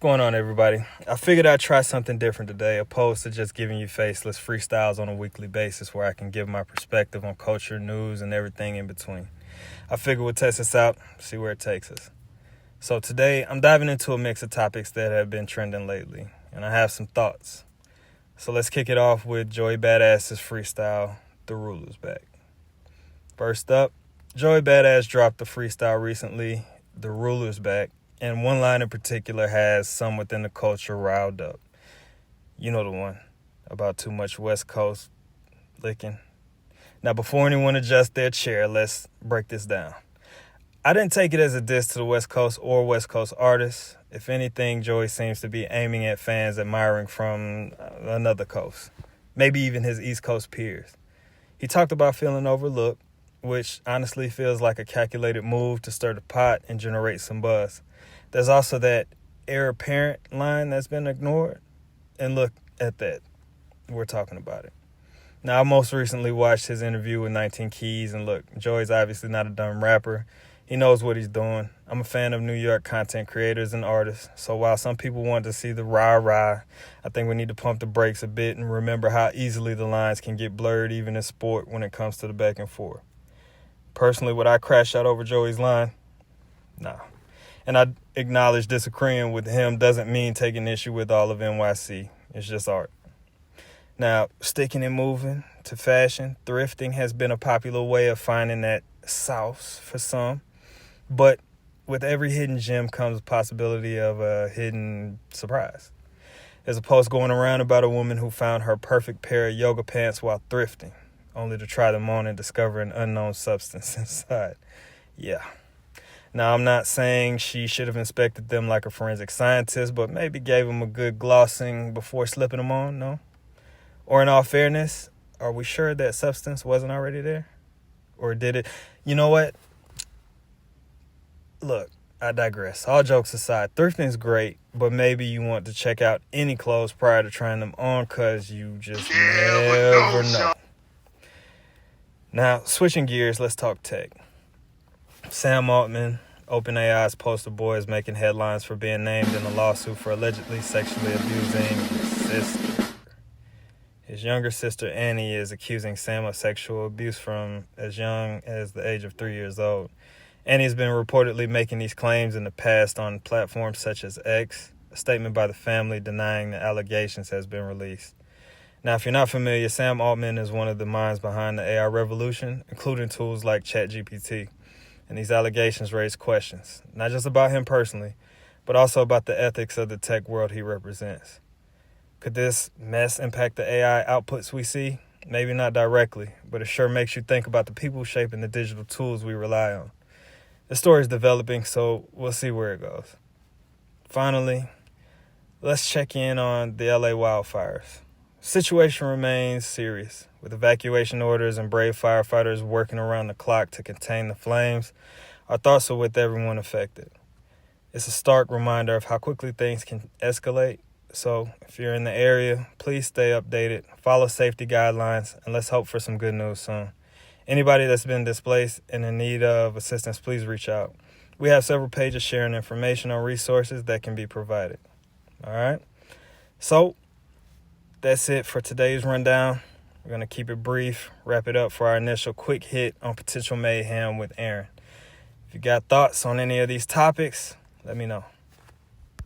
going on, everybody? I figured I'd try something different today, opposed to just giving you faceless freestyles on a weekly basis where I can give my perspective on culture, news, and everything in between. I figured we'll test this out, see where it takes us. So today, I'm diving into a mix of topics that have been trending lately, and I have some thoughts. So let's kick it off with Joey Badass's freestyle, The Ruler's Back. First up, Joey Badass dropped a freestyle recently, The Ruler's Back, and one line in particular has some within the culture riled up. You know the one, about too much West Coast licking. Now, before anyone adjusts their chair, let's break this down. I didn't take it as a diss to the West Coast or West Coast artists. If anything, Joey seems to be aiming at fans admiring from another coast, maybe even his East Coast peers. He talked about feeling overlooked, which honestly feels like a calculated move to stir the pot and generate some buzz. There's also that heir apparent line that's been ignored. And look at that. We're talking about it. Now, I most recently watched his interview with 19 Keys, and look, Joey's obviously not a dumb rapper. He knows what he's doing. I'm a fan of New York content creators and artists, so while some people want to see the rah-rah, I think we need to pump the brakes a bit and remember how easily the lines can get blurred even in sport when it comes to the back and forth. Personally, would I crash out over Joey's line? Nah. And I acknowledge disagreeing with him doesn't mean taking issue with all of NYC. It's just art. Now, sticking and moving to fashion, thrifting has been a popular way of finding that sauce for some. But with every hidden gem comes the possibility of a hidden surprise. There's a post going around about a woman who found her perfect pair of yoga pants while thrifting, only to try them on and discover an unknown substance inside. Yeah. Now, I'm not saying she should have inspected them like a forensic scientist, but maybe gave them a good glossing before slipping them on, no? Or in all fairness, are we sure that substance wasn't already there? Or did it? You know what? Look, I digress. All jokes aside, thrifting is great, but maybe you want to check out any clothes prior to trying them on because you just never know. Now, switching gears, let's talk tech. Sam Altman, OpenAI's poster boy, is making headlines for being named in a lawsuit for allegedly sexually abusing his sister. His younger sister, Annie, is accusing Sam of sexual abuse from as young as the age of 3 years old. Annie has been reportedly making these claims in the past on platforms such as X. A statement by the family denying the allegations has been released. Now, if you're not familiar, Sam Altman is one of the minds behind the AI revolution, including tools like ChatGPT. And these allegations raise questions, not just about him personally, but also about the ethics of the tech world he represents. Could this mess impact the AI outputs we see? Maybe not directly, but it sure makes you think about the people shaping the digital tools we rely on. The story is developing, so we'll see where it goes. Finally, let's check in on the LA wildfires. The situation remains serious, with evacuation orders and brave firefighters working around the clock to contain the flames. Our thoughts are with everyone affected. It's a stark reminder of how quickly things can escalate. So if you're in the area, please stay updated, follow safety guidelines, and let's hope for some good news soon. Anybody that's been displaced and in need of assistance, please reach out. We have several pages sharing information on resources that can be provided. All right? So that's it for today's rundown. We're going to keep it brief, wrap it up for our initial quick hit on potential mayhem with Aaron. If you got thoughts on any of these topics, let me know.